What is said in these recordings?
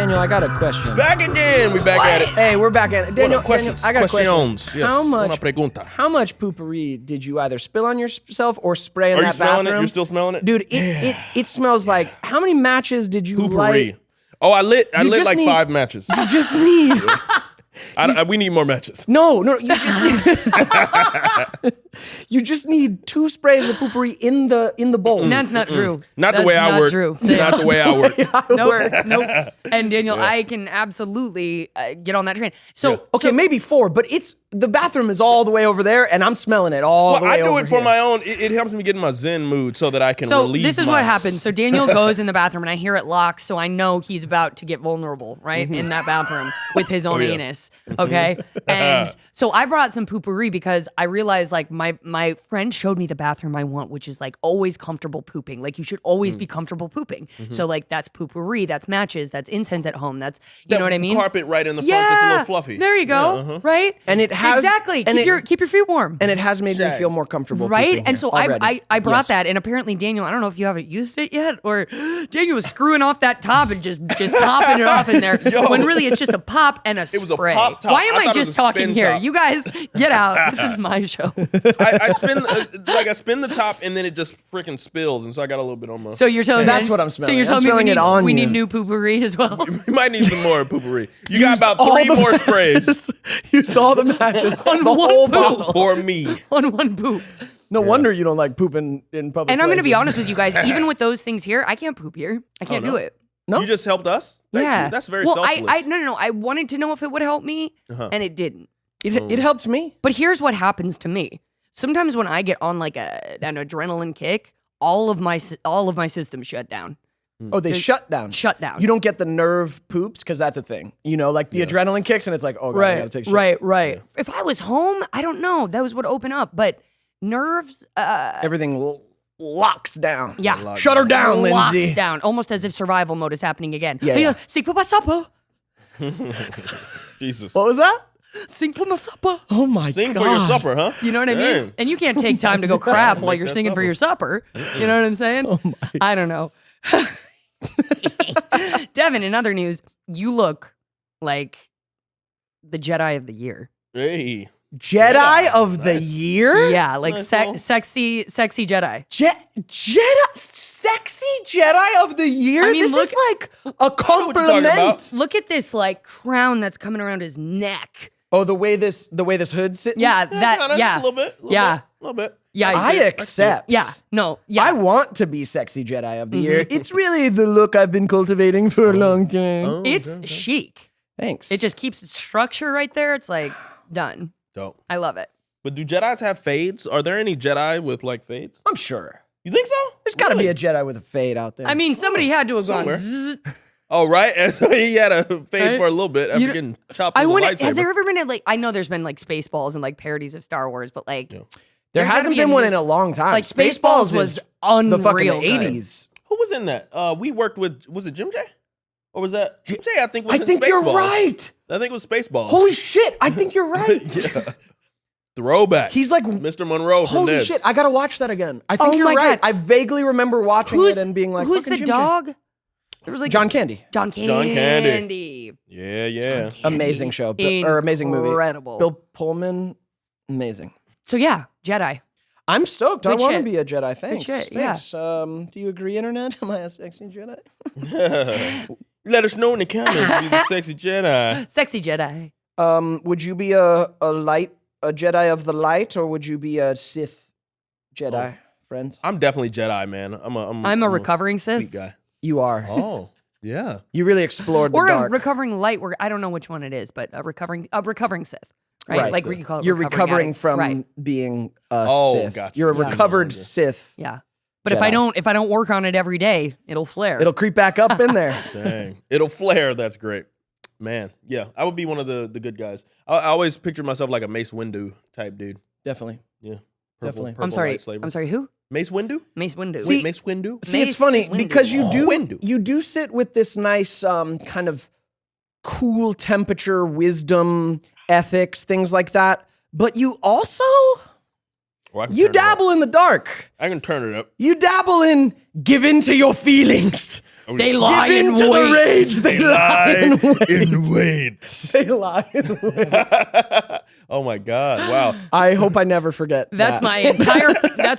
Daniel, I got a question. Back again. We back at it. Hey, we're back at it. Daniel, I got a question. Questions. Yes. Una pregunta. How much poopery did you either spill on yourself or spray in that bathroom? Are you smelling it? You're still smelling it? Dude, it smells like, how many matches did you light? Oh, I lit like 5 matches. You just need... we need more matches. No, you just need 2 sprays of poopery in the bowl. That's not true. Not the way I work. Not the way I work. Nope. And Daniel, I can absolutely get on that train. So okay, maybe 4, but the bathroom is all the way over there, and I'm smelling it all the way over here. I do it for my own. It helps me get in my Zen mood so that I can relieve. So this is what happens. So Daniel goes in the bathroom, and I hear it lock, so I know he's about to get vulnerable, right, in that bathroom with his own anus. Okay, and so I brought some poopery because I realized like my friend showed me the bathroom I want, which is like always comfortable pooping. Like you should always be comfortable pooping. So like that's poopery, that's matches, that's incense at home. That's you know what I mean. Carpet right in the front that's a little fluffy. There you go. Right, and it has exactly keep your feet warm. And it has made me feel more comfortable. Right, and so I brought that, and apparently Daniel, I don't know if you haven't used it yet, or Daniel was screwing off that top and just topping it off in there. When really it's just a pop and a spray. It was a pop top. Why am I just talking here? Top. You guys get out. This is my show. I spin the top and then it just freaking spills, and so I got a little bit on my. So you're telling me that's what I'm smelling. So you're telling me we need new poopery as well. We might need some more poopery. You got about 3 more sprays. Used all the matches on the one whole poop. bottle For me. On one poop. No wonder you don't like pooping in public. And I'm going to be places. honest with you guys. Even with those things here, I can't poop here. I can't do it. No, you just helped us. Thank you. That's very selfless. No. I wanted to know if it would help me, and it didn't. It helped me. But here's what happens to me. Sometimes when I get on like an adrenaline kick, all of my systems shut down. Oh, they shut down. Shut down. You don't get the nerve poops because that's a thing. You know, like the adrenaline kicks, and it's like, oh god, I gotta take shit. Right. Yeah. If I was home, I don't know. Those would open up, but nerves. Everything locks down. Yeah. Shut her down, locks Lindsey. down, almost as if survival mode is happening again. Yeah. Sing for my supper. Jesus. What was that? Sing for my supper. Oh my god. Sing for your supper, huh? You know what I mean? And you can't take time to go crap while you're singing for your supper. You know what I'm saying? Oh my. I don't know. Devon, in other news, you look like the Jedi of the year. Hey. Jedi of the year? Yeah, like Nice, sexy Jedi. Jedi? Sexy Jedi of the year? I mean, this is like a what you're talking compliment. about. Look at this like crown that's coming around his neck. Oh, the way this hood sits? Yeah, A little bit. Yeah. A little bit. Yeah, I accept. Yeah, no, yeah. I want to be sexy Jedi of the year. It's really the look I've been cultivating for a long time. It's chic. Thanks. It just keeps its structure right there. It's like done. Dope. I love it. But do Jedis have fades? Are there any Jedi with like fades? I'm sure. You think so? There's got to be a Jedi with a fade out there. I mean, somebody had to have Somewhere. gone zzz. Oh, right. And so he had a fade Right? for a little bit after You- getting chopped I with a want to. Has lightsaber. there ever been a, like? I know there's been like Spaceballs and like parodies of Star Wars, but like there there's gotta hasn't be a been one new- in a long time. like Spaceballs was is unreal. the fucking good. 80s. Who was in that? We worked with, was it Jim J? Or was that Jim J? I think was I in think you're Spaceballs. right. I think it was Spaceballs. Holy shit. I think you're right. Yeah. Throwback. He's like, Mr. Monroe from holy Neds. shit. I got to watch that again. I think Oh you're my right. God. I vaguely remember watching it and being like, who's fucking the Jim J. dog? There was like John Candy. John Candy. John Candy. Yeah. Amazing show. Or amazing movie. Incredible. Bill Pullman. Amazing. So yeah, Jedi. I'm stoked. I Good want to shit. be a Jedi. Thanks. shit, yeah. Thanks. Do you agree, Internet? Am I a sexy Jedi? Let us know in the comments if you're a sexy Jedi. Sexy Jedi. Would you be a Jedi of the light, or would you be a Sith Jedi, friends? I'm definitely Jedi, man. I'm a recovering sweet Sith. guy. You are. Oh, yeah. You really explored the Or a dark. recovering light, where I don't know which one it is, but a recovering Sith, right? Right. Like what you call it. You're recovering addict. from right. being a Oh, Sith. gotcha. You're a Yeah. recovered Yeah. Sith. Yeah, but if I don't work on it every day, it'll flare. It'll creep back up in there. Dang. It'll flare. That's great. Man, yeah. I would be one of the good guys. I always picture myself like a Mace Windu type dude. Definitely. Yeah. Definitely. I'm sorry. lightsaber. I'm sorry. Who? Mace Windu? Mace Windu. See- Wait, Mace Windu? See, it's Mace funny Windu. because Windu. you do sit with this nice kind of cool temperature, wisdom, ethics, things like that. But you also Well, I can you turn it up. dabble in the dark. I can turn it up. You dabble in give in to your feelings. They lie Give in in to the wait. rage. They lie in wait. wait. They lie in wait. Oh my God! Wow. I hope I never forget. That's that.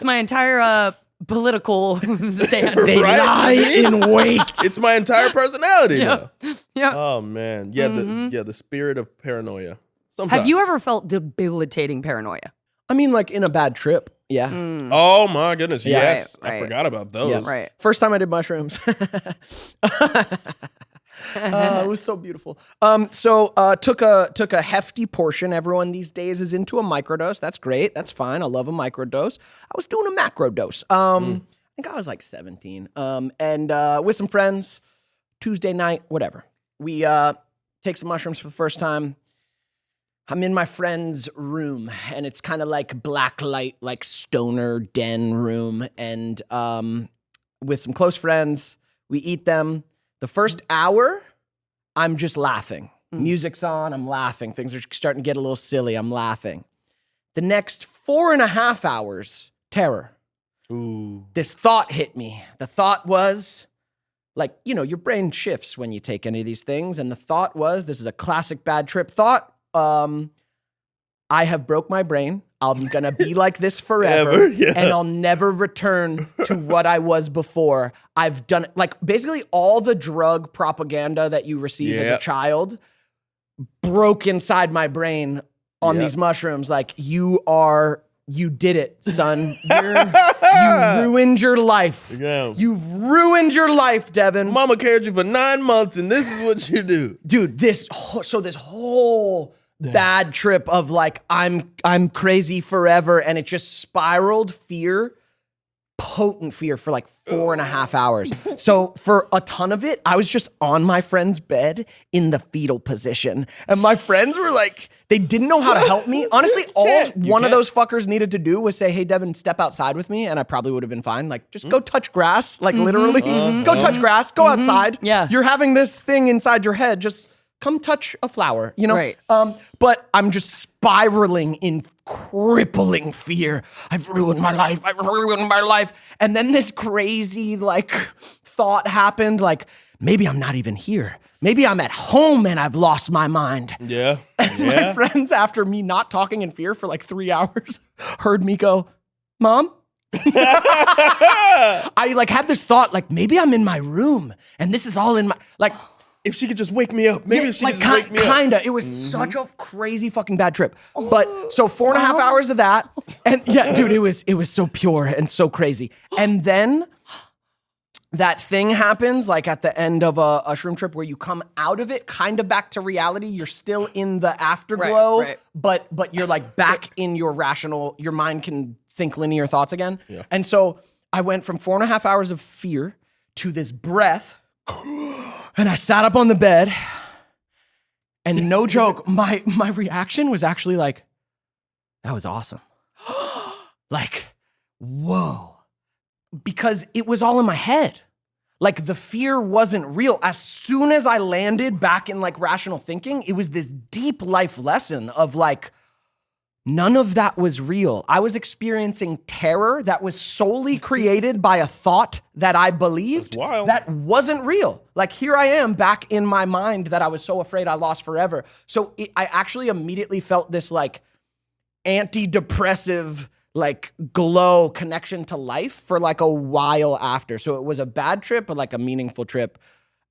my entire political stand. They Right? lie in wait. It's my entire personality now. Yeah. Oh man, yeah, the spirit of paranoia. Sometimes. Have you ever felt debilitating paranoia? I mean, like in a bad trip. Yeah. Oh my goodness, Yeah. yes, Right, I right. forgot about those. Yeah. Right. First time I did mushrooms. It was so beautiful. Took a hefty portion. Everyone these days is into a microdose. That's great. That's fine. I love a microdose. I was doing a macro dose. I think I was like 17. And with some friends, Tuesday night, whatever. We take some mushrooms for the first time. I'm in my friend's room, and it's kind of like black light, like stoner den room. And with some close friends, we eat them. The first hour, I'm just laughing. Music's on, I'm laughing. Things are starting to get a little silly, I'm laughing. The next 4.5 hours, terror. Ooh. This thought hit me. The thought was, like, you know, your brain shifts when you take any of these things. And the thought was, this is a classic bad trip thought. I have broke my brain. I'm gonna be like this forever, Yeah. and I'll never return to what I was before. I've done like basically all the drug propaganda that you receive as a Yeah. child broke inside my brain on Yeah. these mushrooms. Like you did it, son. You ruined your life. Yeah. You've ruined your life, Devon. Mama carried you for 9 months, and this is what you do. Dude, this whole bad trip of like I'm crazy forever, and it just spiraled potent fear for like 4.5 hours. So for a ton of it, I was just on my friend's bed in the fetal position, and my friends were like, they didn't know how to help me. Honestly, all one of those fuckers needed to do was say, "Hey, Devon, step outside with me," and I probably would have been fine. Like, just go touch grass, like literally, go touch grass, go outside. Yeah. You're having this thing inside your head, just come touch a flower, you know? Right. But I'm just spiraling in crippling fear. I've ruined my life. I've ruined my life. And then this crazy like thought happened, like maybe I'm not even here. Maybe I'm at home and I've lost my mind. Yeah. And my friends, after me not talking in fear for like 3 hours, heard me go, "Mom?" I like had this thought, like maybe I'm in my room and this is all in my like. If she could just wake me up. Maybe if she could just wake me up. Kinda. It was such a crazy fucking bad trip. But so 4.5 hours of that, and yeah, dude, it was so pure and so crazy. And then that thing happens, like at the end of a shroom trip, where you come out of it, kind of back to reality. You're still in the afterglow, Right. but you're like back in your rational. Your mind can think linear thoughts again. Yeah. And so I went from 4.5 hours of fear to this breath. And I sat up on the bed, and no joke, my reaction was actually like, that was awesome. Like, whoa. Because it was all in my head. Like the fear wasn't real. As soon as I landed back in like rational thinking, it was this deep life lesson of like, none of that was real. I was experiencing terror that was solely created by a thought that I believed That's wild. that wasn't real. Like here I am back in my mind that I was so afraid I lost forever. So I actually immediately felt this like antidepressive, like glow connection to life for like a while after. So it was a bad trip, but like a meaningful trip.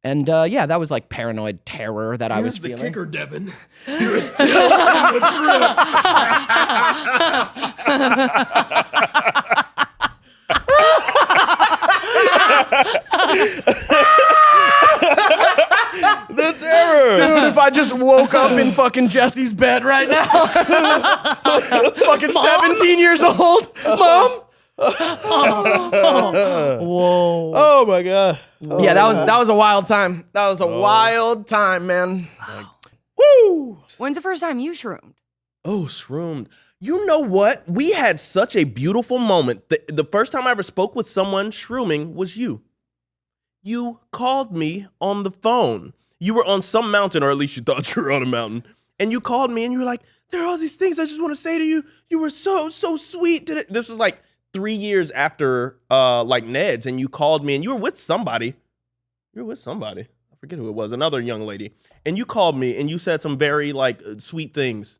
And yeah, that was like paranoid terror that I was Here's the feeling. kicker, Devon. You were still on the The terror. Dude, if I just woke up in fucking Jesse's bed right now, fucking 17 years old, Mom. Whoa. Oh my God. Yeah, that was a wild time. That was a wild time, man. Woo. When's the first time you shroomed? Oh, shroomed. You know what? We had such a beautiful moment. The first time I ever spoke with someone shrooming was you. You called me on the phone. You were on some mountain, or at least you thought you were on a mountain. And you called me and you were like, there are all these things I just want to say to you. You were so sweet. This was like 3 years after like Neds, and you called me and you were with somebody. You were with somebody. I forget who it was. Another young lady. And you called me and you said some very like sweet things.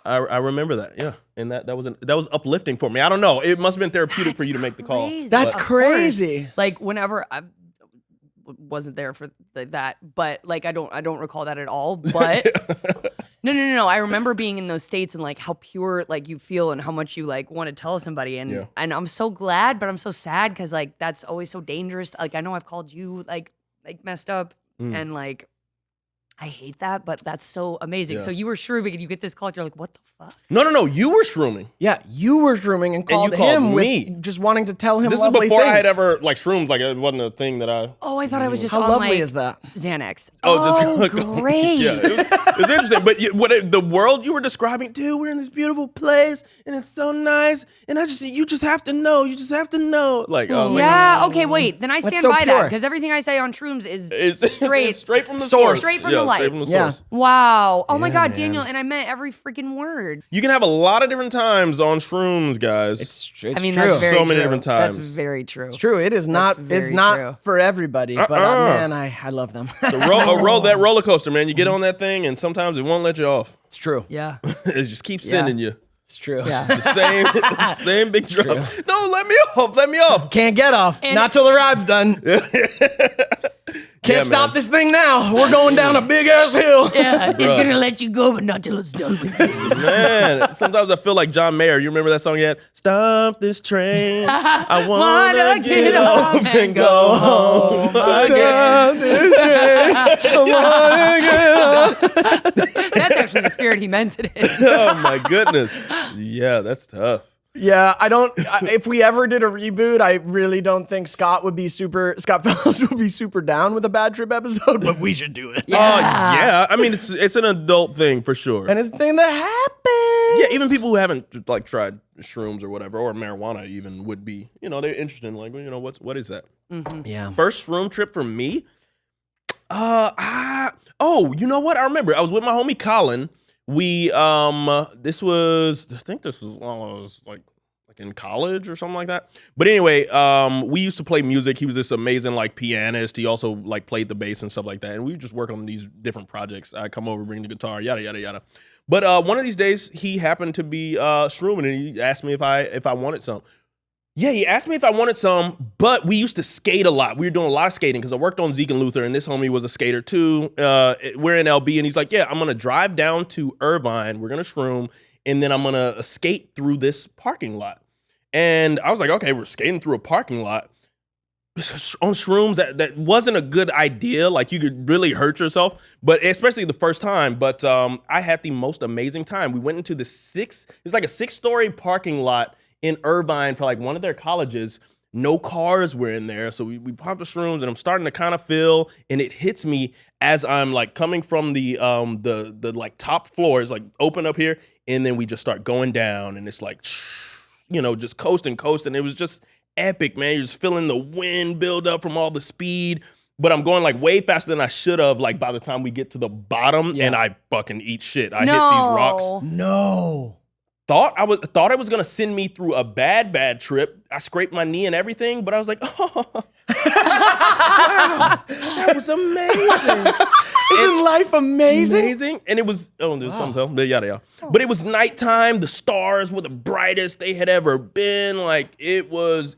I remember that. Yeah. And that was uplifting for me. I don't know. It must have been therapeutic for you to make the call. That's Of crazy. course. Like whenever I wasn't there for that, but like I don't recall that at all. But no. I remember being in those states and like how pure like you feel and how much you like want to tell somebody. And I'm so glad, but I'm so sad because like that's always so dangerous. Like I know I've called you like messed up and like I hate that, but that's so amazing. Yeah. So you were shrooming and you get this call, and you're like, what the fuck? No. You were shrooming. Yeah, you were shrooming and called you called him me. with just wanting to tell him This is lovely before things. I had ever like shrooms. Like it wasn't a thing that I. Oh, I thought I was just How on lovely like is that? Xanax. Oh, Great. Yeah, it was interesting. But the world you were describing, dude, we're in this beautiful place and it's so nice. And you just have to know. You just have to know. Like, I was like, Yeah. Okay. Wait. Then I stand so by pure. that because everything I say on shrooms is it's straight. straight from the Source. source. Straight from the light. Straight from the Yeah. source. Wow. Oh my God, man. Daniel. And I meant every freaking word. You can have a lot of different times on shrooms, guys. It's I mean, true. that's very So many true. different times. That's very true. It's true. It is not. very It's not true. for everybody. But man, I love them. That roller coaster, man. You get on that thing, and sometimes it won't let you off. It's true. Yeah. It just keeps sending you. It's true. Yeah. The same big drop. No, let me off. Let me off. Can't get off. And- Not till the ride's done. Can't stop this thing now. We're going down a big ass hill. Yeah. It's going to let you go, but not till it's done with you. Man, sometimes I feel like John Mayer. You remember that song yet? Stop this train. I Wanna wanna get get off and go home. again. That's actually the spirit he meant it in. Oh my goodness. Yeah, that's tough. Yeah, if we ever did a reboot, I really don't think Scott Fellows would be super down with a Bad Trip episode, but we should do it. Yeah. I mean, it's an adult thing for sure. And it's the thing that happens. Yeah, even people who haven't like tried shrooms or whatever, or marijuana even would be, they're interested in like, what is that? Yeah. First shroom trip for me. You know what? I remember. I was with my homie Colin. We I think this was while I was like in college or something like that. But anyway, we used to play music. He was this amazing like pianist. He also like played the bass and stuff like that. And we would just work on these different projects. I come over, bring the guitar, yada yada yada. But one of these days he happened to be shrooming and he asked me if I wanted some. Yeah, he asked me if I wanted some, but we used to skate a lot. We were doing a lot of skating because I worked on Zeke and Luther, and this homie was a skater too. We're in LB, and he's like, yeah, I'm going to drive down to Irvine. We're going to shroom, and then I'm going to skate through this parking lot. And I was like, okay, we're skating through a parking lot on shrooms. That wasn't a good idea. Like, you could really hurt yourself, but especially the first time. But I had the most amazing time. We went into it was like a 6-story parking lot in Irvine for like one of their colleges. No cars were in there. So we popped the shrooms and I'm starting to kind of feel, and it hits me as I'm like coming from the like top floors, like open up here. And then we just start going down and it's like, just coasting. It was just epic, man. You're just feeling the wind build up from all the speed, but I'm going like way faster than I should have. Like by the time we get to the bottom and I fucking eat shit. I hit these rocks. No. Thought it was gonna send me through a bad trip. I scraped my knee and everything, but I was like, oh, wow, that was amazing. Isn't life amazing? And it was there's something else, yada yada. But it was nighttime. The stars were the brightest they had ever been. Like it was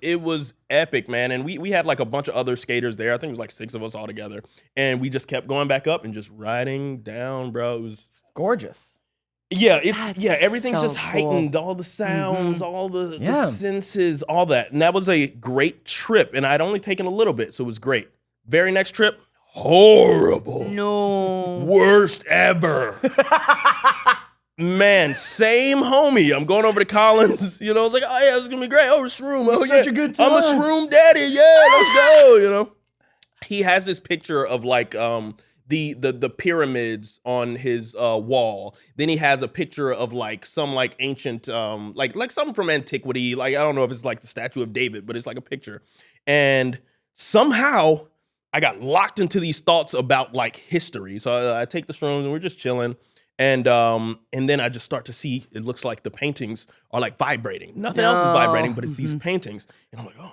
epic, man. And we had like a bunch of other skaters there. I think it was like 6 of us all together, and we just kept going back up and just riding down, bro. It was Gorgeous. Yeah, That's everything's so just cool. heightened, all the sounds, all the senses, all that. And that was a great trip. And I'd only taken a little bit, so it was great. Very next trip, horrible. No. Worst ever. Man, same homie. I'm going over to Collins, I was like, oh yeah, it's gonna be great. Oh, shroom. Oh, Such yeah. a good I'm a time. shroom daddy. Yeah, let's go, He has this picture of like the pyramids on his wall. Then he has a picture of like some like ancient like something from antiquity. Like I don't know if it's like the statue of David, but it's like a picture. And somehow I got locked into these thoughts about like history. So I take the shrooms and we're just chilling. And then I just start to see, it looks like the paintings are like vibrating. Nothing else is vibrating, but it's these paintings. And I'm like, oh.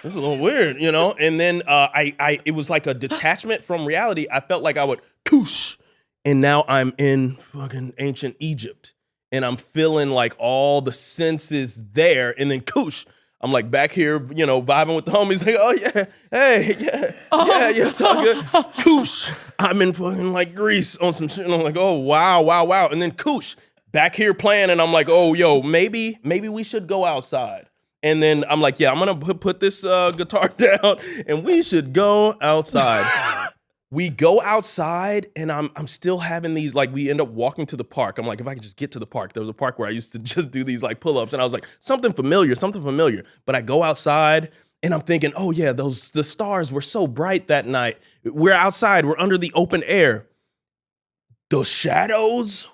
this is a little weird, you know? And then it was like a detachment from reality. I felt like I would koosh, and now I'm in fucking ancient Egypt, and I'm feeling like all the senses there, and then koosh, I'm like back here, you know, vibing with the homies, like, oh yeah, hey, yeah, it's all good. Koosh, I'm in fucking like Greece on some shit, and I'm like, oh wow, and then koosh, back here playing, and I'm like, oh yo, maybe we should go outside. And then I'm like, yeah, I'm gonna put this guitar down, and we should go outside. We go outside, and I'm still having these, like, we end up walking to the park. I'm like, if I could just get to the park. There was a park where I used to just do these like pull-ups, and I was like, something familiar. But I go outside, and I'm thinking, oh yeah, the stars were so bright that night. We're outside, we're under the open air. The shadows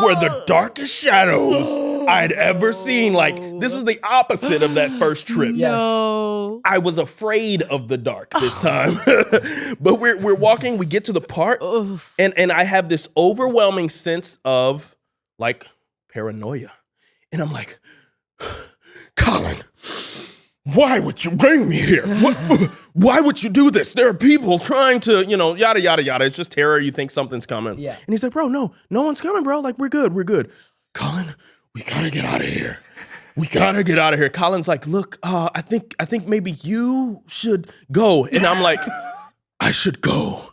were the darkest shadows I'd ever seen. Like, this was the opposite of that first trip. No. I was afraid of the dark this time. But we're walking, we get to the park, and I have this overwhelming sense of like paranoia. And I'm like, Colin, why would you bring me here? Why would you do this? There are people trying to, you know, yada, yada, yada. It's just terror. You think something's coming. Yeah. And he's like, bro, no one's coming, bro. Like, we're good. Colin, we gotta get out of here. Colin's like, look, I think maybe you should go. And I'm like, I should go.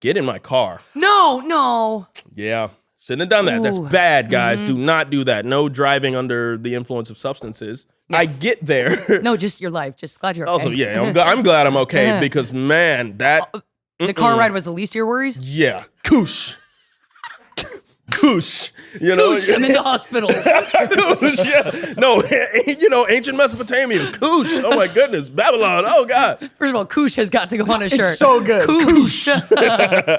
Get in my car. No. Yeah. Shouldn't have done that. That's bad, guys. Do not do that. No driving under the influence of substances. Yeah. I get there. No, just your life. Just glad you're okay. Also, yeah, I'm glad I'm okay because, man, that... The car ride was the least of your worries? Yeah. Koosh. You know, Koosh, I'm in the hospital. Koosh, yeah. No, you know, ancient Mesopotamia. Koosh. Oh my goodness. Babylon. Oh God. First of all, Koosh has got to go on a shirt. It's so good. Koosh.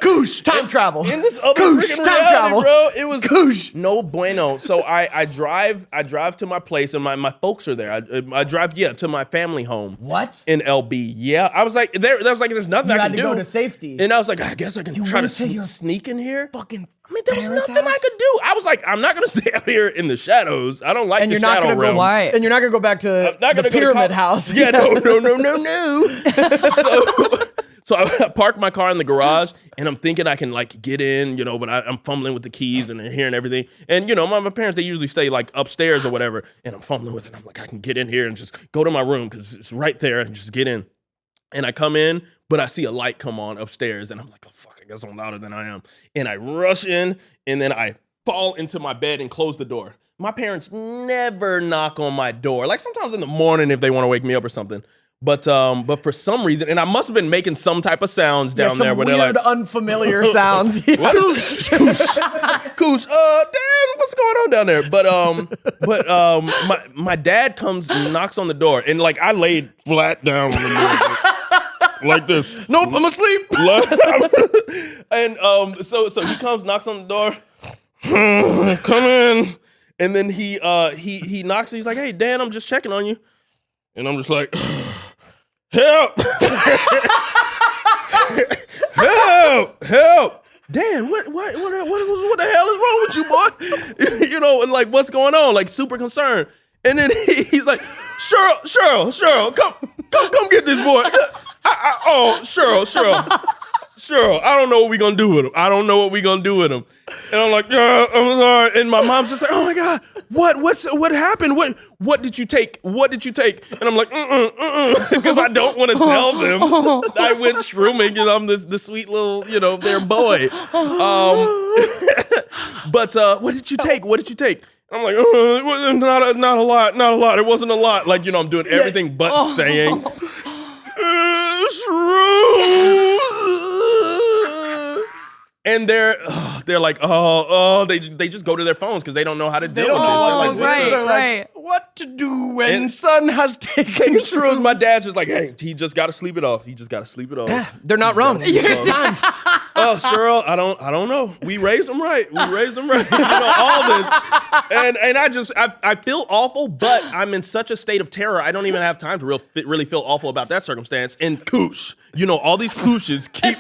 Koosh. Time travel. In this other Koosh, freaking time reality, travel. bro, it was Koosh. no bueno. So I drive to my place, and my folks are there. I drive to my family home. What? In LB. Yeah. I was like, there's nothing I can do. You had to go to safety. And I was like, I guess I can try to sneak in here. Fucking I mean, there was parents' nothing I house? could do. I was like, I'm not gonna stay out here in the shadows. I don't like And the you're not shadow gonna realm. go. Why? And you're not gonna go back to I'm not the gonna go to pyramid house. Yeah, no. So I parked my car in the garage, and I'm thinking I can like get in, you know, but I'm fumbling with the keys and hearing everything. And you know, my parents, they usually stay like upstairs or whatever, and I'm fumbling with it. I'm like, I can get in here and just go to my room because it's right there and just get in. And I come in, but I see a light come on upstairs, and I'm like, oh fuck, I guess I'm louder than I am. And I rush in, and then I fall into my bed and close the door. My parents never knock on my door. Like sometimes in the morning if they want to wake me up or something. But for some reason, and I must have been making some type of sounds down there where weird, they're like, unfamiliar sounds. Koosh, Dan, what's going on down there? But my dad comes and knocks on the door, and like I laid flat down on the door. Like this. Nope, I'm asleep. And so he comes, knocks on the door. Come in. And then he knocks and he's like, hey, Dan, I'm just checking on you. And I'm just like, help. help. Dan, what the hell is wrong with you, boy? You know, and like, what's going on? Like, super concerned. And then he's like, Cheryl, come get this boy. Cheryl, I don't know what we're gonna do with him. And I'm like, I'm sorry. And my mom's just like, oh my God, what happened? What did you take? And I'm like, because I don't want to tell them I went shrooming because I'm the sweet little, you know, their boy. But what did you take? I'm like, it wasn't not a lot. It wasn't a lot. Like, you know, I'm doing everything but saying, shroom. And they're like, they just go to their phones because they don't know how to deal with it. Right. What to do when son has taken shrooms? My dad's just like, hey, he just got to sleep it off. They're not wrong. It's time. Oh, Cheryl, I don't know. We raised them right. You know, all this. And I feel awful, but I'm in such a state of terror. I don't even have time to really feel awful about that circumstance. And koosh, you know, all these kooshes keep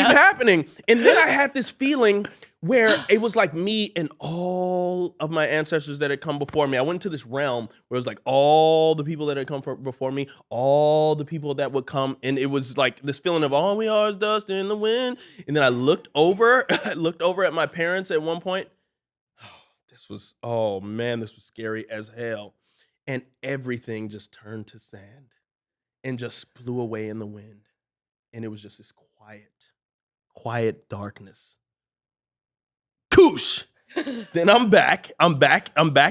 happening. And then I had this feeling where it was like me and all of my ancestors that had come before me. I went into this realm where it was like all the people that had come before me, all the people that would come, and it was like this feeling of all we are is dust in the wind. And then I looked over at my parents at one point. This was scary as hell. And everything just turned to sand and just blew away in the wind. And it was just this quiet darkness. Koosh! Then I'm back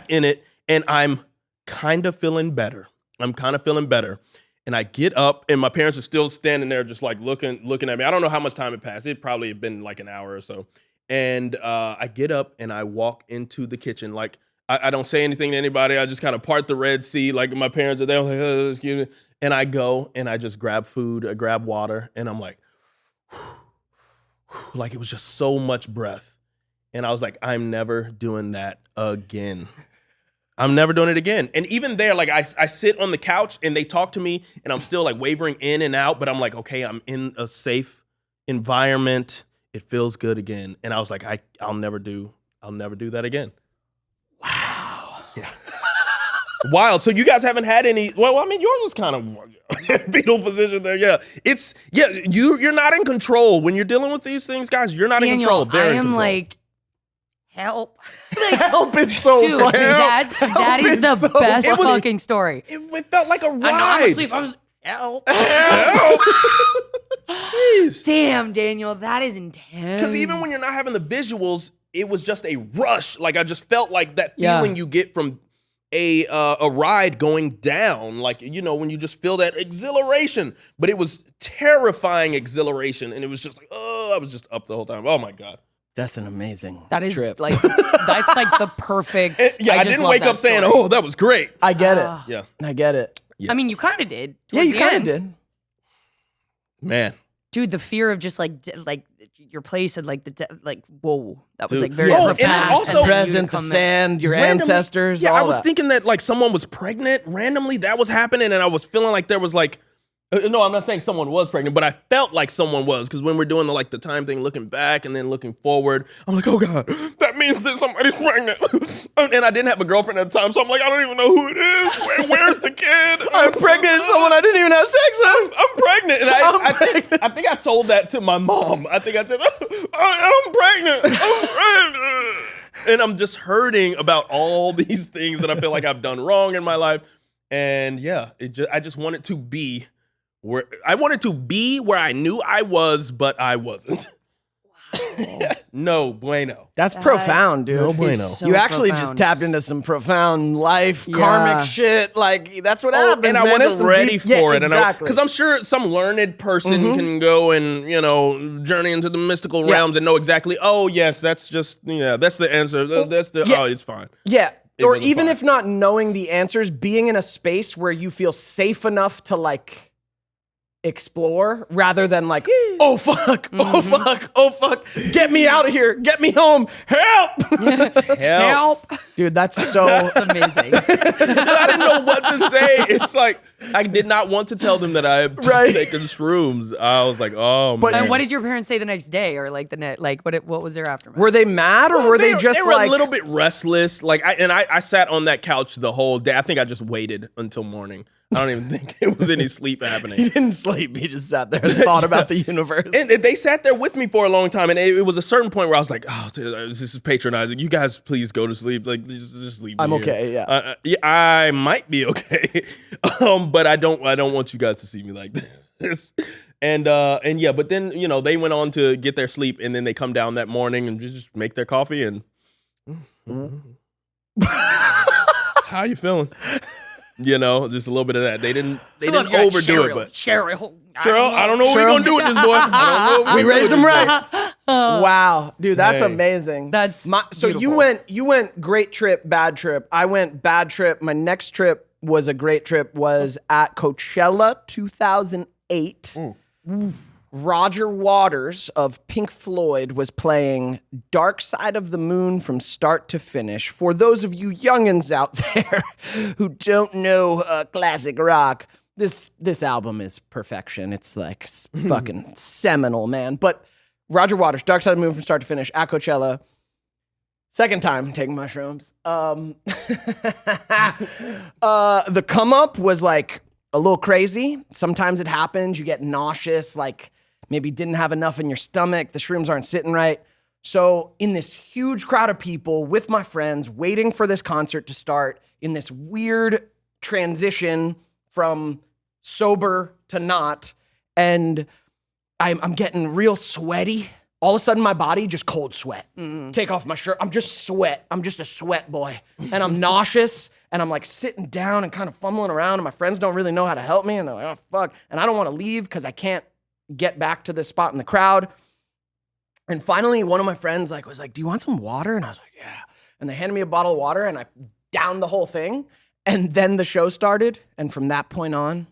in it, and I'm kind of feeling better. And I get up, and my parents are still standing there just like looking at me. I don't know how much time had passed. It probably had been like an hour or so. And I get up, and I walk into the kitchen. Like, I don't say anything to anybody. I just kind of part the Red Sea. Like, my parents are there. I'm like, oh, excuse me. And I go, and I just grab food, I grab water, and I'm like, like it was just so much breath. And I was like, I'm never doing that again. I'm never doing it again. And even there, like I sit on the couch and they talk to me and I'm still like wavering in and out, but I'm like, okay, I'm in a safe environment. It feels good again. And I was like, I'll never do that again. Wow. Yeah. Wild. So you guys haven't had any, well, I mean, yours was kind of fetal position there. Yeah. You're not in control. When you're dealing with these things, guys, you're not in control. They're in control. Like, help. Help is so Dude, funny. that is the so best funny. fucking story. It felt like a ride. I was asleep. I was, help. Help. Jeez. Damn, Daniel, that is intense. Because even when you're not having the visuals, it was just a rush. Like I just felt like that feeling you get from a ride going down, like, you know, when you just feel that exhilaration, but it was terrifying exhilaration, and it was just like, oh, I was just up the whole time. Oh my God. That's an amazing That is trip. like, that's like the perfect. I didn't wake up saying, oh, that was great. I get it. Yeah. I get it. Yeah. I mean, you kind of did. Yeah, you kind of did. Man. Dude, the fear of just like your place had like whoa, that was Dude. like very Oh, and profound. then also- then you to Present, the come in. sand, your Randomly- ancestors. Yeah, all I was that. thinking that like someone was pregnant randomly. That was happening, and I was feeling like there was like, no, I'm not saying someone was pregnant, but I felt like someone was, because when we're doing the time thing, looking back and then looking forward, I'm like, oh God, that means that somebody's pregnant. And I didn't have a girlfriend at the time, so I'm like, I don't even know who it is. Where's the kid? I'm pregnant with someone I didn't even have sex with. I'm pregnant. And I think I told that to my mom. I think I said, I'm pregnant. I'm pregnant. And I'm just hurting about all these things that I feel like I've done wrong in my life. And yeah, I just wanted to be where I knew I was, but I wasn't. Wow. No bueno. That's profound, dude. No bueno. So You actually just profound. tapped into some profound life, karmic shit. Like, that's what happens, And I man. It's wasn't some ready deep- for it. Exactly. Because I'm sure some learned person can go and, you know, journey into the mystical realms and know exactly, oh, yes, that's just, that's the answer. That's the, Yeah. oh, it's fine. Yeah. It Or wasn't even fine. if not knowing the answers, being in a space where you feel safe enough to like explore rather than like, oh fuck, oh fuck, oh fuck, get me out of here, get me home, help. Help. Dude, that's so Amazing. I didn't know what to say. It's like, I did not want to tell them that I had taken shrooms. I was like, oh, But- man. And what did your parents say the next day, or like what was their aftermath? Were they mad or were they just were like a little bit restless? Like, I sat on that couch the whole day. I think I just waited until morning. I don't even think it was any sleep he happening. didn't sleep, he just sat there and thought about the universe. And they sat there with me for a long time, and it was a certain point where I was like, "Oh, this is patronizing. You guys, please go to sleep. Like, just leave me I'm here." okay, yeah. Yeah, I might be okay, but I don't want you guys to see me like this. And yeah, but then they went on to get their sleep, and then they come down that morning and just make their coffee and. How you feeling? Just a little bit of that. They didn't overdo it, but Cheryl, I don't know what we're gonna do with this boy. I don't know. We raised him right. Wow, dude, that's Dang. amazing. That's so beautiful. you went great trip, bad trip. I went bad trip. My next trip was a great trip. Was at Coachella 2008. Roger Waters of Pink Floyd was playing Dark Side of the Moon from start to finish. For those of you youngins out there who don't know classic rock, this album is perfection. It's like fucking seminal, man. But Roger Waters, Dark Side of the Moon from start to finish at Coachella. Second time taking mushrooms. The come up was like a little crazy. Sometimes it happens. You get nauseous, like maybe didn't have enough in your stomach. The shrooms aren't sitting right. So in this huge crowd of people with my friends waiting for this concert to start in this weird transition from sober to not, and I'm getting real sweaty. All of a sudden, my body just cold sweat. Take off my shirt. I'm just sweat. I'm just a sweat boy. And I'm nauseous. And I'm like sitting down and kind of fumbling around. And my friends don't really know how to help me. And they're like, oh, fuck. And I don't want to leave because I can't get back to this spot in the crowd. And finally, one of my friends was like, do you want some water? And I was like, yeah. And they handed me a bottle of water. And I downed the whole thing. And then the show started. And from that point on,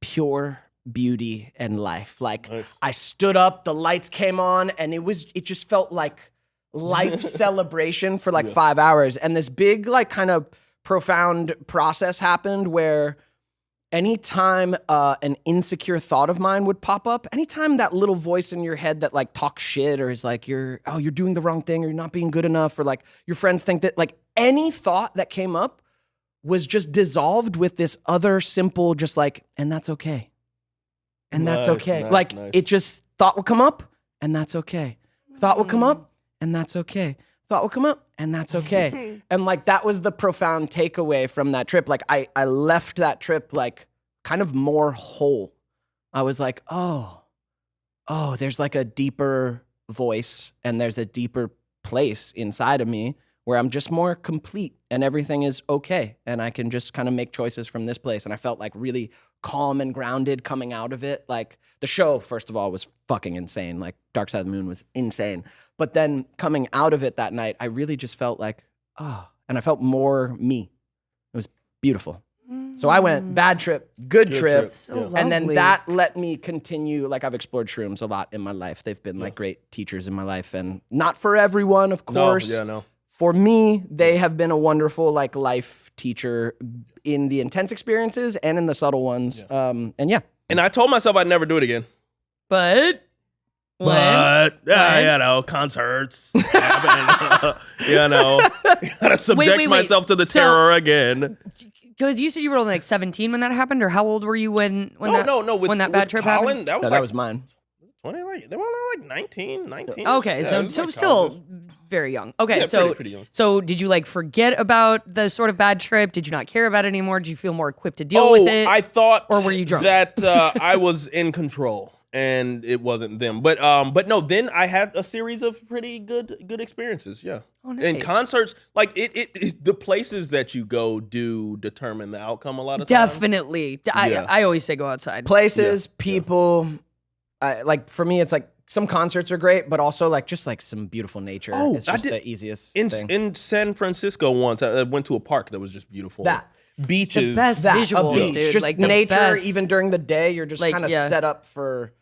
pure beauty and life. Like nice. I stood up, the lights came on, and it just felt like life celebration for like 5 hours. And this big, like kind of profound process happened where anytime an insecure thought of mine would pop up, anytime that little voice in your head that like talks shit or is like, you're doing the wrong thing or you're not being good enough, or like your friends think that, like any thought that came up was just dissolved with this other simple, just like, and that's okay. And that's okay. Nice. It just, thought would come up, and that's okay. Thought would come up, and that's okay. Thought would come up, and that's okay. And like, that was the profound takeaway from that trip. Like I left that trip like kind of more whole. I was like, oh, there's like a deeper voice, and there's a deeper place inside of me where I'm just more complete and everything is okay. And I can just kind of make choices from this place. And I felt like really calm and grounded coming out of it. Like the show, first of all, was fucking insane. Like Dark Side of the Moon was insane. But then coming out of it that night, I really just felt like, and I felt more me. It was beautiful. So I went bad trip, good trip. So and then that let me continue. Like I've explored shrooms a lot in my life. They've been like great teachers in my life, and not for everyone, of course. No. For me, they have been a wonderful like life teacher in the intense experiences and in the subtle ones. And I told myself I'd never do it again. But concerts happen. Gotta subject myself to the terror again. Because you said you were only like 17 when that happened, or how old were you when that bad trip Colin, happened? That was mine. 20, they were like 19. Okay, so still very young. Okay, yeah, so pretty young. So did you like forget about the sort of bad trip? Did you not care about it anymore? Did you feel more equipped to deal with it? I thought, or were you drunk? That I was in control and it wasn't them. But no, then I had a series of pretty good experiences. Yeah, and concerts, like it the places that you go do determine the outcome a lot of times. Definitely, I always say go outside. Places, people. Like for me, it's like some concerts are great, but also like just like some beautiful nature. It's just the easiest thing. In San Francisco once, I went to a park that was just beautiful. Beaches. The best visuals, beach. dude. Just like nature, even during the day, you're just kind of set up for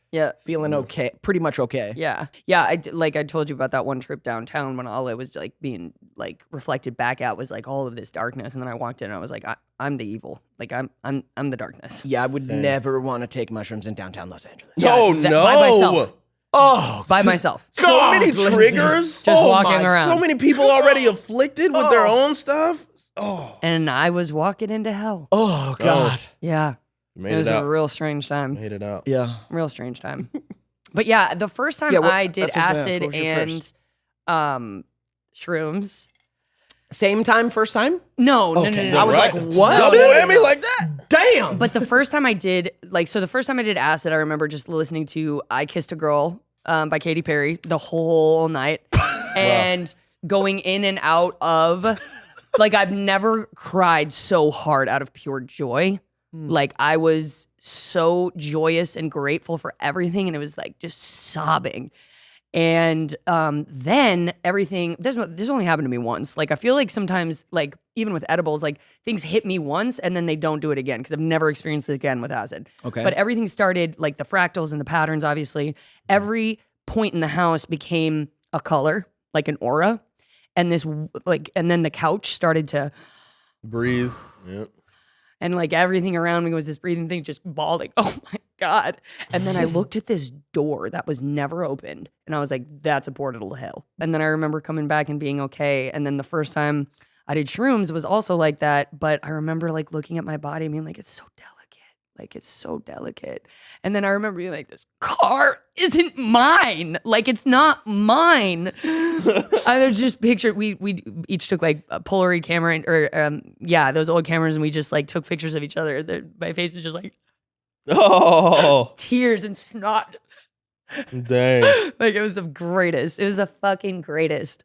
feeling okay, pretty much okay. Yeah. I told you about that one trip downtown when all it was like being like reflected back at was like all of this darkness, and then I walked in and I was like, I'm the evil. Like I'm the darkness. Yeah, I would never want to take mushrooms in downtown Los Angeles. No. By myself. By myself. So many triggers. Just walking around. So many people already afflicted with their own stuff. And I was walking into hell. Oh God. Yeah. It was a real strange time. Made it out. Yeah. Real strange time. But yeah, the first time I did acid and shrooms. Same time, first time? No. I was like, what? Double whammy like that? Damn. But the first time I did, acid, I remember just listening to I Kissed a Girl by Katy Perry the whole night. And going in and out of, like, I've never cried so hard out of pure joy. Like, I was so joyous and grateful for everything, and it was like just sobbing. And then everything, this only happened to me once. Like, I feel like sometimes, like, even with edibles, like, things hit me once and then they don't do it again because I've never experienced it again with acid. Okay. But everything started, like, the fractals and the patterns, obviously. Every point in the house became a color, like an aura. And and then the couch started to breathe. Yep. And like everything around me was this breathing thing, just bawling. Oh my God. And then I looked at this door that was never opened. And I was like, that's a portal to hell. And then I remember coming back and being okay. And then the first time I did shrooms was also like that. But I remember like looking at my body and being like, it's so delicate. Like, it's so delicate. And then I remember being like, this car isn't mine. Like, it's not mine. I just pictured, we each took like a Polaroid camera those old cameras, and we just like took pictures of each other. My face was just like, tears and snot. Dang. Like, it was the greatest. It was the fucking greatest.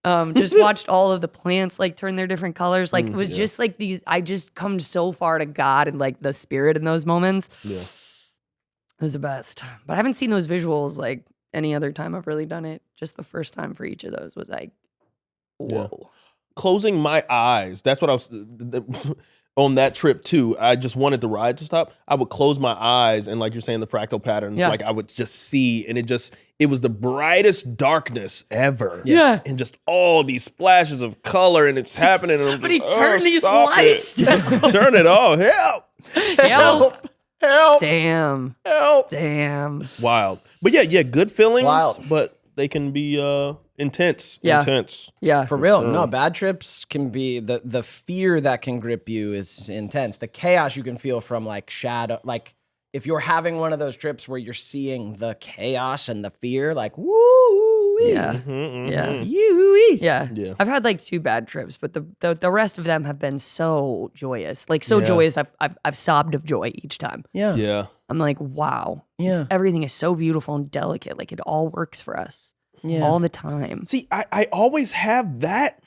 Just watched all of the plants like turn their different colors. Like, it was just like these, I just come so far to God and like the spirit in those moments. Yeah. It was the best. But I haven't seen those visuals like any other time I've really done it. Just the first time for each of those was like, whoa. Yeah. Closing my eyes. That's what I was on that trip too. I just wanted the ride to stop. I would close my eyes and, like you're saying, the fractal patterns, like I would just see, and it was the brightest darkness ever. Yeah. And just all these splashes of color, and it's happening. Somebody and turn these lights down. Turn it off. Help. Help. Help. Damn. Help. Damn. Wild. But yeah, good feelings, Wild. but they can be intense. Yeah. Intense. Yeah. For real, sure. no, bad trips can be, the fear that can grip you is intense. The chaos you can feel from like shadow, like if you're having one of those trips where you're seeing the chaos and the fear, like woo, Yeah. Mm-hmm. Yeah. Yeah. I've had like 2 bad trips, but the rest of them have been so joyous. Like so joyous I've sobbed of joy each time. yeah, Yeah. I'm like, wow. Yeah. Everything is so beautiful and delicate. Like, it all works for us. Yeah. All the time. See, I always have that.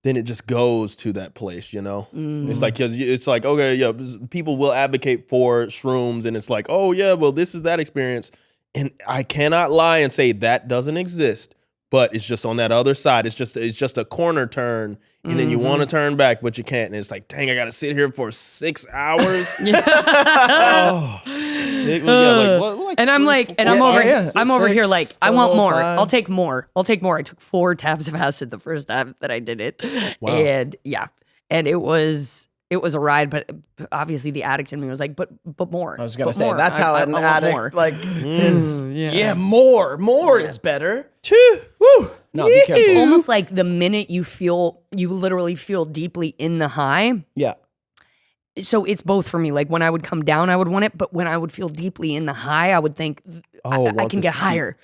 Then it just goes to that place, you know? It's like, 'cause it's like, okay, yeah, people will advocate for shrooms, and it's like, oh, yeah, well, this is that experience. And I cannot lie and say that doesn't exist, but it's just on that other side. It's just a corner turn, and then you want to turn back, but you can't. And it's like, dang, I got to sit here for 6 hours. Oh. And I'm like, and I'm over here like, I want more. I'll take more. I took 4 tabs of acid the first time that I did it. Wow. And and it was a ride, but obviously the addict in me was like, but more. I was gonna but say more. that's how an want addict more. like is. More is better. Woo. No, be careful. It's almost like the minute you literally feel deeply in the high. Yeah. So it's both for me. Like, when I would come down, I would want it. But when I would feel deeply in the high, I would think, I can get higher.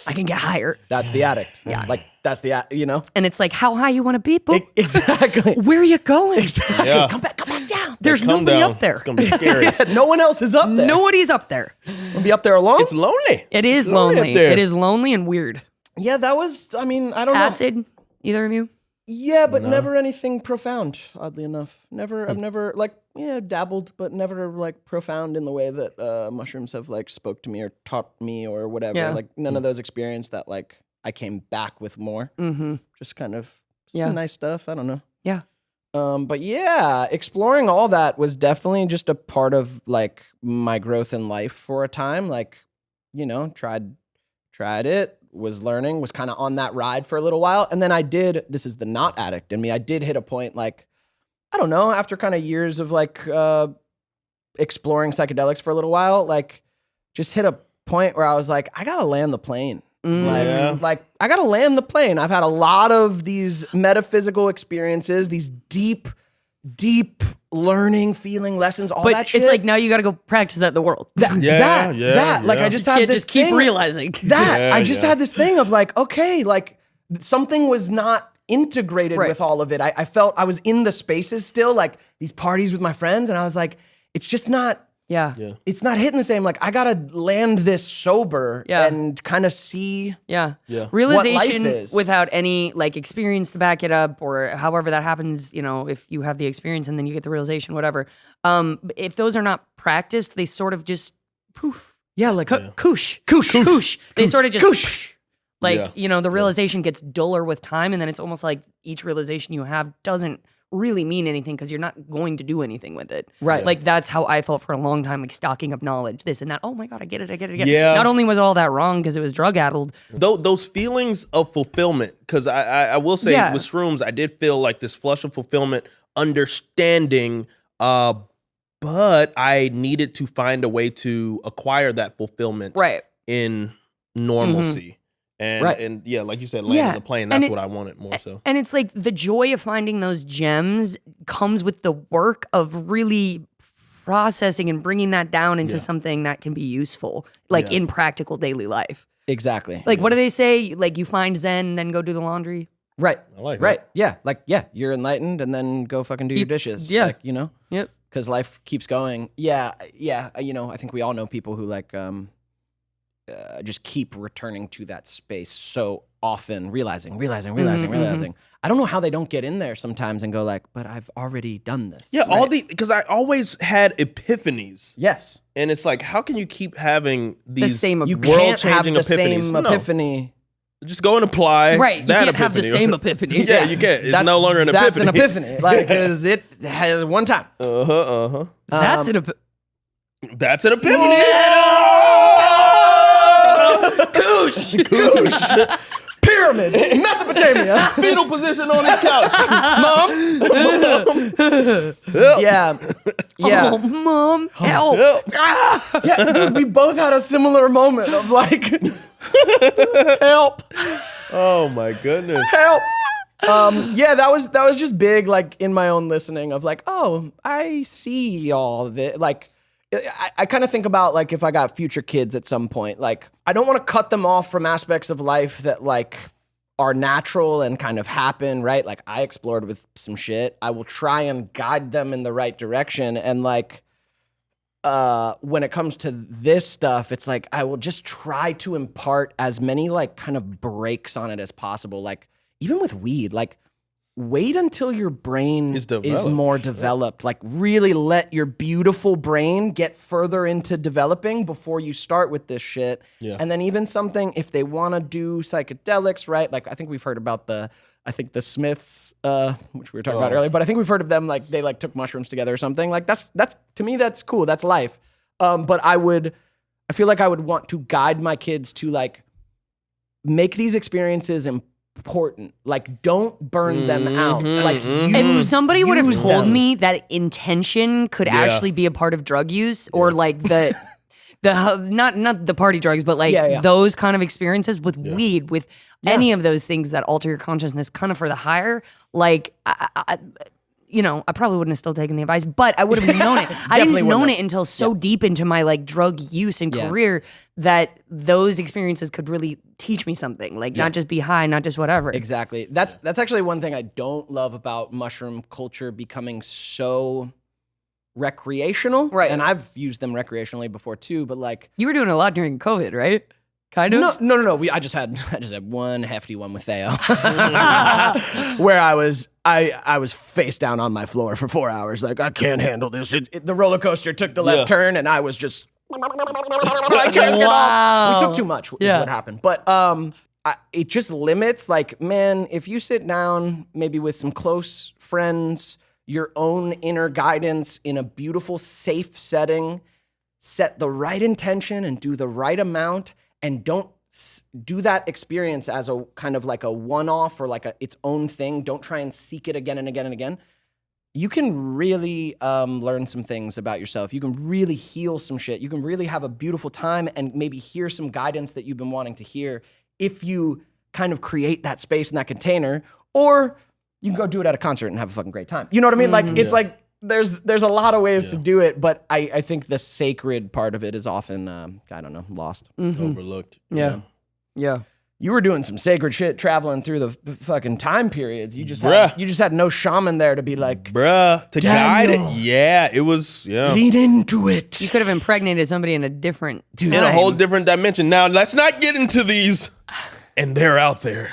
I can get higher. That's the addict. Yeah. Like that's the you know. And it's like, how high you want to be? Boop. Exactly. Where are you going? Exactly. Yeah. Come back down. There's Come nobody down. up there. It's going to be scary. No one else is up there. Nobody's up there. We'll be up there alone. It's lonely. It is It's lonely lonely. up there. It is lonely and weird. Yeah, that was. I mean, I don't know. Acid, either of you? Yeah, but never anything profound. Oddly enough, never. I've never dabbled, but never like profound in the way that mushrooms have like spoke to me or taught me or whatever. Yeah. Like none of those experiences that like I came back with more. Mm-hmm. Just kind of some Yeah. nice stuff. I don't know. Yeah. But yeah, exploring all that was definitely just a part of like my growth in life for a time. Like, you know, tried it. Was learning, was kind of on that ride for a little while. And then this is the not addict in me. I did hit a point like, I don't know, after kind of years of like exploring psychedelics for a little while, like just hit a point where I was like, I gotta land the plane. Like I gotta land the plane. I've had a lot of these metaphysical experiences, these deep learning, feeling lessons, all But that shit. it's like, now you got to go practice that in the world. Like I just had Can't this just keep thing- realizing. that I just had this thing of like, okay, like something was not integrated Right. with all of it. I felt I was in the spaces still, like these parties with my friends, and I was like, it's just not. Yeah. It's not hitting the same. Like I gotta land this sober Yeah. and kind of see. Yeah. Realization What life is. without any like experience to back it up, or however that happens, you know, if you have the experience and then you get the realization, whatever. If those are not practiced, they sort of just poof. Yeah, like Koosh. They sort of just Koosh. like, Yeah. you know, the realization gets duller with time, and then it's almost like each realization you have doesn't really mean anything because you're not going to do anything with it. Right. Like that's how I felt for a long time, like stocking up knowledge, this and that. Oh my God, I get it. Yeah. Not only was all that wrong because it was drug addled. Those feelings of fulfillment, because I will say Yeah. with shrooms, I did feel like this flush of fulfillment, understanding but I needed to find a way to acquire that fulfillment Right. in normalcy. And yeah, like you said, landing the plane, that's what I wanted more so. And it's like the joy of finding those gems comes with the work of really processing and bringing that down into something that can be useful, like in practical daily life. Exactly. Like, what do they say? Like, you find Zen, then go do the laundry. Right. I like right. that. Yeah. Like, you're enlightened and then go fucking do your dishes. Yeah. Like, Yep. because life keeps going. Yeah. I think we all know people who like just keep returning to that space so often, realizing. I don't know how they don't get in there sometimes and go like, but I've already done this. Yeah, because I always had epiphanies. Yes. And it's like, how can you keep having these same You World can't have world-changing the epiphanies? same No. epiphany. Just go and apply Right. You that can't have the epiphany. same epiphany. Yeah, you can't. It's no longer an epiphany. That's an epiphany. Like, because it has one time. That's an epiphany. That's an epiphany. Goosh. Pyramids. Mesopotamia. Fetal position on his couch. Mom. Yeah. Yeah. Oh, Mom, help. Yeah, dude, we both had a similar moment of like, help. Oh my goodness. Help. Yeah, that was just big, like in my own listening of like, oh, I see all of it. Like, I kind of think about like if I got future kids at some point, like I don't want to cut them off from aspects of life that like are natural and kind of happen, right? Like I explored with some shit. I will try and guide them in the right direction. And like, when it comes to this stuff, it's like I will just try to impart as many like kind of breaks on it as possible. Like even with weed, like wait until your brain is more developed. Like really let your beautiful brain get further into developing before you start with this shit. Yeah. And then even something, if they want to do psychedelics, right? Like I think we've heard about the Smiths, which we were talking about earlier, but I think we've heard of them, like they like took mushrooms together or something. Like that's to me, that's cool. That's life. But I feel like I would want to guide my kids to like make these experiences important. Like don't burn them out. Like If somebody would have use told them. me that intention could actually be a part of drug use or like the not the party drugs, but like those kind of experiences with weed, with any of those things that alter your consciousness kind of for the higher, like I probably wouldn't have still taken the advice, but I would have known it. I didn't know it until so deep into my like drug use and career that those experiences could really teach me something, like not just be high, not just whatever. Exactly. That's actually one thing I don't love about mushroom culture becoming so recreational. Right. And I've used them recreationally before too, but like You were doing a lot during COVID, right? Kind of? No. I just had one hefty one with Theo where I was face down on my floor for 4 hours. Like, I can't handle this. The roller coaster took the left turn and I was just, I can't get off. We took too much is what happened. But it just limits, like, man, if you sit down maybe with some close friends, your own inner guidance in a beautiful, safe setting, set the right intention and do the right amount, and don't do that experience as a kind of like a one-off or like its own thing. Don't try and seek it again and again and again. You can really learn some things about yourself. You can really heal some shit. You can really have a beautiful time and maybe hear some guidance that you've been wanting to hear if you kind of create that space in that container. Or you can go do it at a concert and have a fucking great time. You know what I mean? Like, it's like, there's a lot of ways to do it, but I think the sacred part of it is often, I don't know, lost. Overlooked. Yeah. You were doing some sacred shit traveling through the fucking time periods. You just had no shaman there to be like, to guide it. Yeah, it was, lean into it. You could have impregnated somebody in a different time. In a whole different dimension. Now, let's not get into these. And they're out there.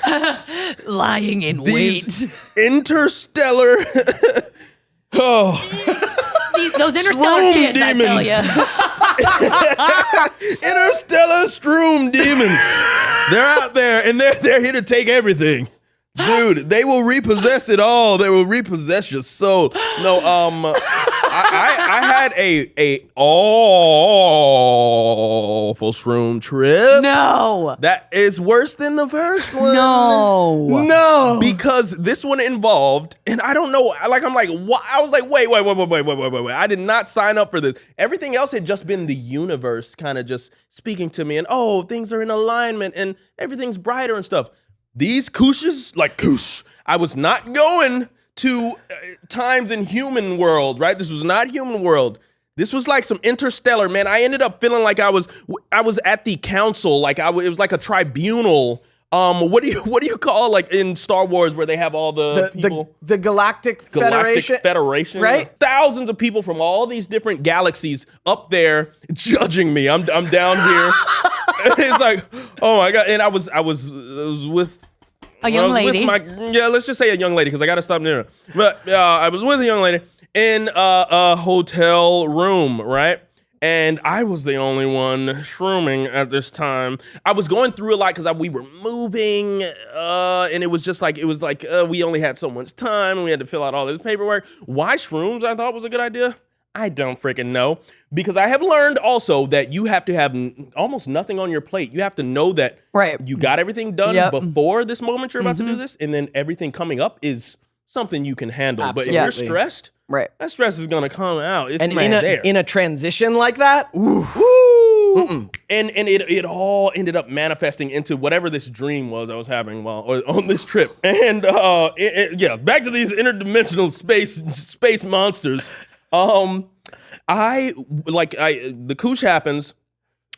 Lying in These wait. Interstellar. Those interstellar Shroom kids, demons. I tell you. Interstellar shroom demons. They're out there and they're here to take everything. Dude, they will repossess it all. They will repossess your soul. No, I had a powerful shroom trip. No. That is worse than the first one. No. Because this one involved, and I don't know, like, I'm like, what? I was like, wait. I did not sign up for this. Everything else had just been the universe kind of just speaking to me, and oh, things are in alignment, and everything's brighter and stuff. These kooshes, like koosh, I was not going to times in human world, right? This was not human world. This was like some interstellar, man. I ended up feeling like I was at the council, like it was like a tribunal. What do you call like in Star Wars where they have all the people? The Galactic Federation, right? Thousands of people from all these different galaxies up there judging me. I'm down here. It's like, oh my God. And I was with a young lady. Let's just say a young lady because I got to stop there. But I was with a young lady in a hotel room, right? And I was the only one shrooming at this time. I was going through a lot because we were moving, and it was like we only had so much time, and we had to fill out all this paperwork. Why shrooms? I thought was a good idea. I don't freaking know, because I have learned also that you have to have almost nothing on your plate. You have to know that you got everything done before this moment you're about to do this, and then everything coming up is something you can handle. Absolutely. But if you're stressed, that stress is gonna come out. It's in a transition like that, and it all ended up manifesting into whatever this dream was I was having while on this trip. And back to these interdimensional space monsters. The koosh happens,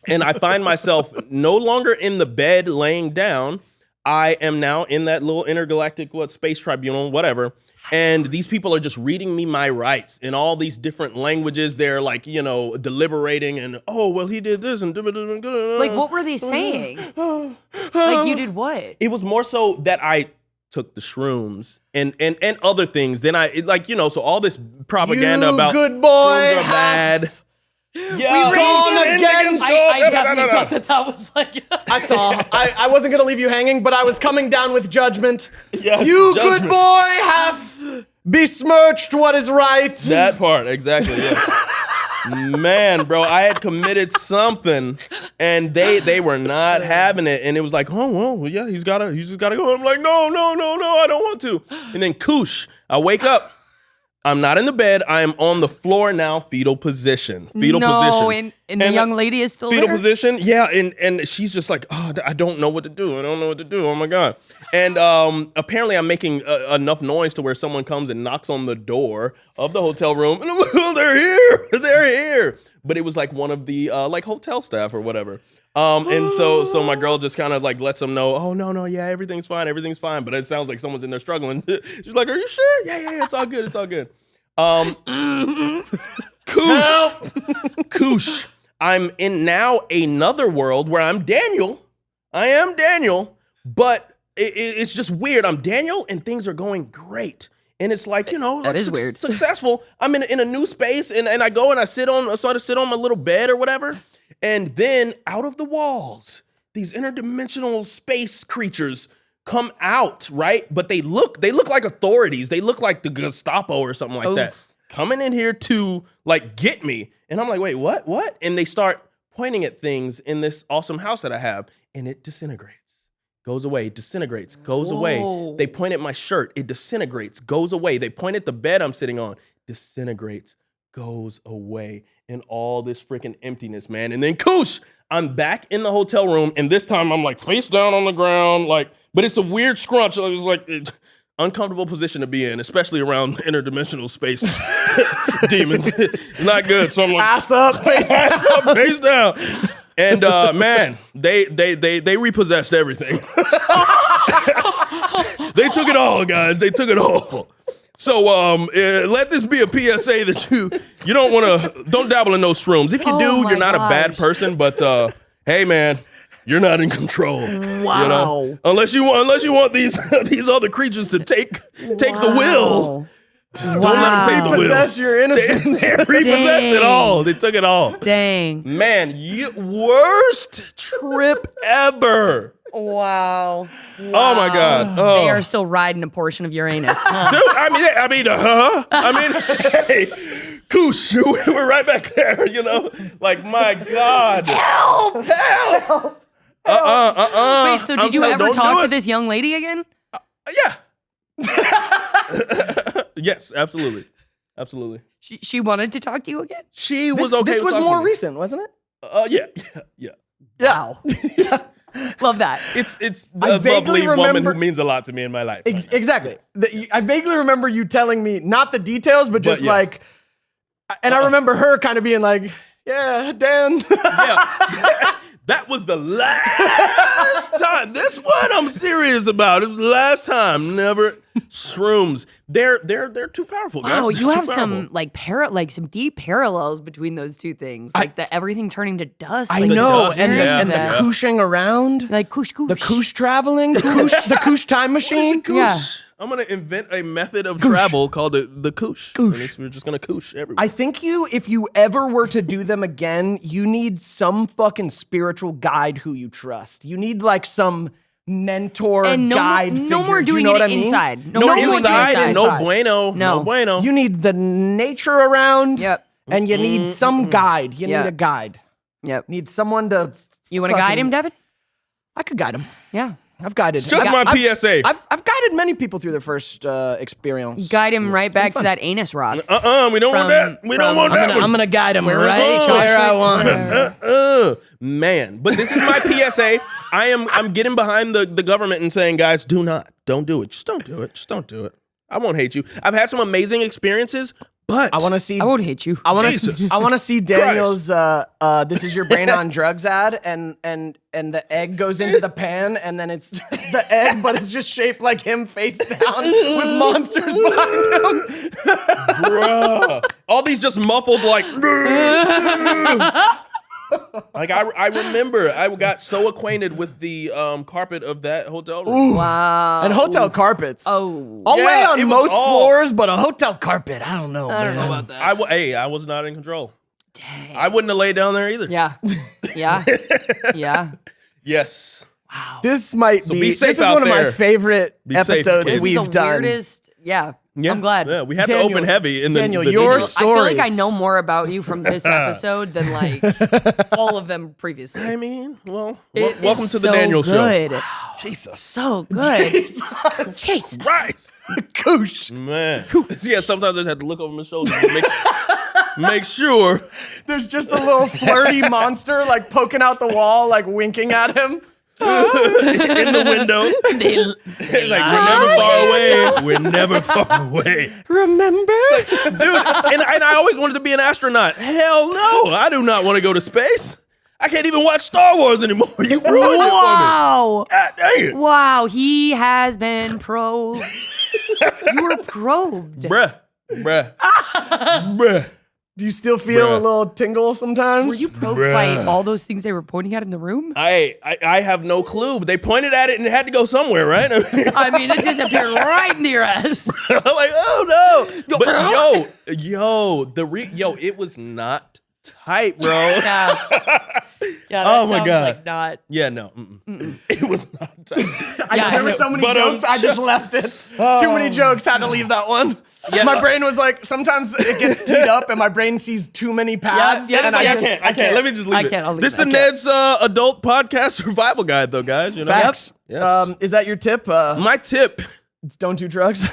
and I find myself no longer in the bed laying down. I am now in that little intergalactic space tribunal, whatever. And these people are just reading me my rights in all these different languages. They're like, deliberating and, oh, well, he did this and like, what were they saying? Like, you did what? It was more so that I took the shrooms and other things. Then so all this propaganda about good boy shrooms are bad. Yeah, I definitely thought that was like. I saw. I wasn't gonna leave you hanging, but I was coming down with judgment. Yes, you judgment. good boy have besmirched what is right. That part, exactly. Yeah. Man, bro, I had committed something, and they were not having it, and it was like, oh well, yeah, he's just gotta go. I'm like, no, I don't want to. And then koosh, I wake up. I'm not in the bed. I am on the floor now, fetal position. And the young lady is still fetal there? position. Yeah, and she's just like, oh, I don't know what to do. Oh my God. And apparently I'm making enough noise to where someone comes and knocks on the door of the hotel room, and I'm like, oh, they're here. But it was like one of the hotel staff or whatever. And so my girl just kind of like lets them know, oh no, yeah, everything's fine. But it sounds like someone's in there struggling. She's like, are you sure? Yeah, it's all good. Koosh. I'm in now another world where I'm Daniel. I am Daniel, but it's just weird. I'm Daniel and things are going great. And it's like, that is weird. Successful. I'm in a new space and I go and I sit on my little bed or whatever. And then out of the walls, these interdimensional space creatures come out, right? But they look like authorities. They look like the Gestapo or something like that. Coming in here to like get me. And I'm like, wait, what? And they start pointing at things in this awesome house that I have, and it disintegrates, goes away, disintegrates, goes away. They point at my shirt, it disintegrates, goes away. They point at the bed I'm sitting on, disintegrates, goes away. And all this freaking emptiness, man. And then koosh, I'm back in the hotel room, and this time I'm like face down on the ground, but it's a weird scrunch. It was like uncomfortable position to be in, especially around interdimensional space demons. Not good. So I'm like ass up, face down. And man, they repossessed everything. They took it all, guys. They took it all. So let this be a PSA that you don't dabble in those shrooms. If you do, you're not a bad person, but hey man, you're not in control. Wow. Unless you want these other creatures to take the will. Don't let them take the will. Repossess your innocence. They repossessed it all. They took it all. Dang. Man, worst trip ever. Wow. Oh my God. Oh. They are still riding a portion of your anus, huh? Dude, hey, Koosh, we're right back there, you know? Like, my God. Help! Wait, so did you ever don't talk do to it. this young lady again? Yeah. Yes, absolutely. Absolutely. She wanted to talk to you again? She was okay This with was talking more to me. recent, wasn't it? Yeah. Wow. Love that. It's I the vaguely lovely woman remember- who means a lot to me in my life. right now. Exactly. I vaguely remember you telling me, not the details, but just yeah. like, and I remember her kind of being like, yeah, Dan. Yeah. That was the last time. This one I'm serious about. It was the last time. Never shrooms. They're too powerful, guys. Wow, They're you too have powerful. some some deep parallels between those two things. Like the everything turning to dust. I like know, dust, and yeah. the Yeah. kooshing around, like koosh koosh. the koosh traveling, the koosh time machine. Koosh. Yeah. I'm gonna invent a method of travel called the koosh. We're just gonna koosh everywhere. I think if you ever were to do them again, you need some fucking spiritual guide who you trust. You need like some mentor and guide no figure. more Do you doing know it what I mean? inside. no more inside, doing it no inside. bueno, no No. bueno. You need the nature around. Yep. And you need some guide. You Yeah. need a guide. Yep. Need someone to. You want to guide him, Devon? I could guide him. Yeah. I've guided. It's just I've- my I've- PSA. I've guided many people through their first experience. Guide him right back to fun. that anus rock. We don't want that. We don't want that one. I'm gonna guide him Where is right it? where I want him. Man, but this is my PSA. I'm getting behind the government and saying, guys, don't do it. Just don't do it. Just don't do it. I won't hate you. I've had some amazing experiences, but I want to see. I won't hit you. I want Jesus to. I want to see Daniel's. This is your brain on drugs ad, and the egg goes into the pan, and then it's the egg, but it's just shaped like him face down with monsters behind him. bruh, all these just muffled like. Like I remember, I got so acquainted with the carpet of that hotel room. Wow. And hotel carpets. Oh. I'll lay Yeah, on it was most all- floors, but a hotel carpet, I don't know. I don't man. know about that. I was not in control. Dang. I wouldn't have laid down there either. Yeah. Yeah. Yeah. Yes. This might be. be safe This is out one of my there. favorite Be safe, episodes kids. This we've is the done. weirdest. Yeah. Yeah. I'm glad. Yeah, we had Daniel- to open heavy in the Daniel, the your video. I feel like I stories. know more about you from this episode than like all of them previously. I mean, well, It welcome is to the so Daniel good. show. Jesus. So good. Jesus. Christ. Koosh. Man. Yeah, sometimes I just have to look over my shoulder to make sure. There's just a little flirty monster like poking out the wall, like winking at him. In the window. It's like, we're never far away. Remember? Dude, and I always wanted to be an astronaut. Hell no. I do not want to go to space. I can't even watch Star Wars anymore. You ruined it for me. Wow. God dang it. Wow. He has been probed. You were probed. Bruh. Do you still feel a Bruh. little tingle sometimes? Were you probed by all those things they were pointing at in the room? I have no clue. But they pointed at it and it had to go somewhere, right? I mean, it disappeared right in your ass. I'm like, oh no. But it was not tight, bro. Yeah. Yeah, that Oh my sounds God. like not. Yeah, no. It was not tight. There were so many But, jokes, I just left it. Too many jokes, had to leave that one. Yeah. My brain was like, sometimes it gets teed up and my brain sees too many paths. Yeah, and yeah, I can't. Let me just leave I it. can't, I'll leave This is it. the Ned's adult podcast survival guide, though, guys. You know? Facts. Yes. Is that your tip? My tip: It's don't do drugs.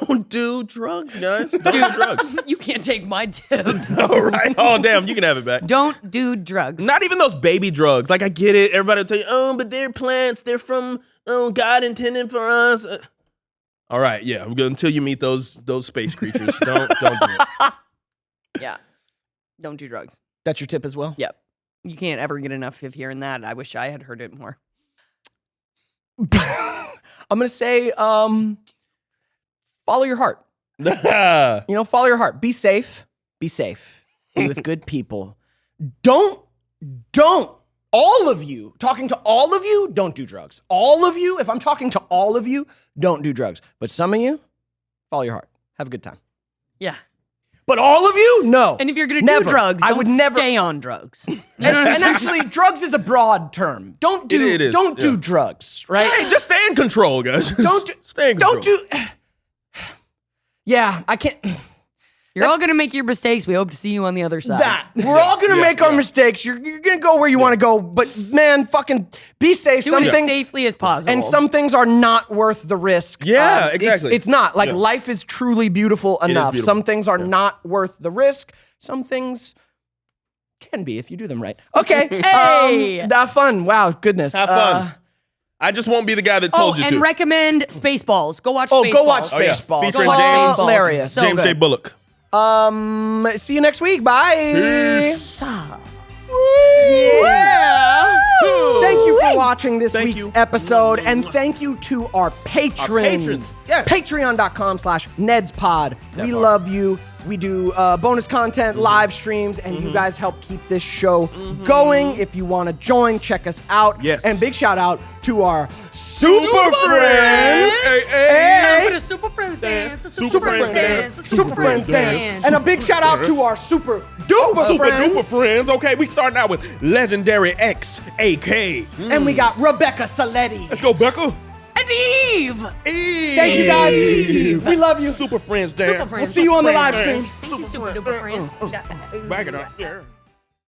don't do drugs, guys. Don't do drugs. You can't take my tip. All right. Oh, damn. You can have it back. Don't do drugs. Not even those baby drugs. Like, I get it. Everybody will tell you, oh, but they're plants. They're from God intended for us. All right. Yeah. We're good until you meet those space creatures. Don't do it. Yeah. Don't do drugs. That's your tip as well? Yep. You can't ever get enough of hearing that. I wish I had heard it more. I'm going to say follow your heart. Yeah. Follow your heart. Be safe. Be safe. Be with good people. Don't, all of you, talking to all of you, don't do drugs. All of you, if I'm talking to all of you, don't do drugs. But some of you, follow your heart. Have a good time. Yeah. But all of you, no. And if you're gonna Never. do drugs, I would don't never. stay on drugs. And actually, drugs is a broad term. Don't do It is, don't do yeah. drugs, right? Hey, just stay in control, guys. Don't do, stay in control. don't do. Yeah, I can't. You're all gonna make your mistakes. We hope to see you on the other side. That we're all gonna make our mistakes. You're gonna go where you want to go, but man, fucking be safe. Do Some it as things safely as possible. and some things are not worth the risk. Yeah, It's- exactly. It's not like Yeah. life is truly beautiful enough. beautiful. Some things are not worth the risk. Some things can be if you do them right. Okay. Hey! Have fun. Wow, goodness. Have fun. I just won't be the guy that Oh, told you and to. recommend Spaceballs. Go watch Oh, Spaceballs. go watch yeah. Spaceballs. Featuring Go watch James- Spaceballs. Hilarious. So James good. J. Bullock. See you next week. Bye. Peace. Yeah. Thank you for watching this Thank week's you. episode, and thank you to our patrons. patrons, yes. Patreon.com/NedsPod. We part. love you. We do bonus content, live streams, and you guys help keep this show going. If you want to join, check us out. Yes. And big shout out to our super friends. Hey, Hey. Put a Super Friends dance. A Super Friends dance. A Super Friends dance. And a big shout out to our super duper Super friends. duper friends. Okay, we starting out with Legendary XAK. And we got Rebecca Saletti. Let's go, Becca. And Eve. Eve. Thank you guys. We love you. Super friends dance. Super Friends. We'll see you on the live Super stream. Friends. Thank you, Super Duper Friends. Back it up. Yeah.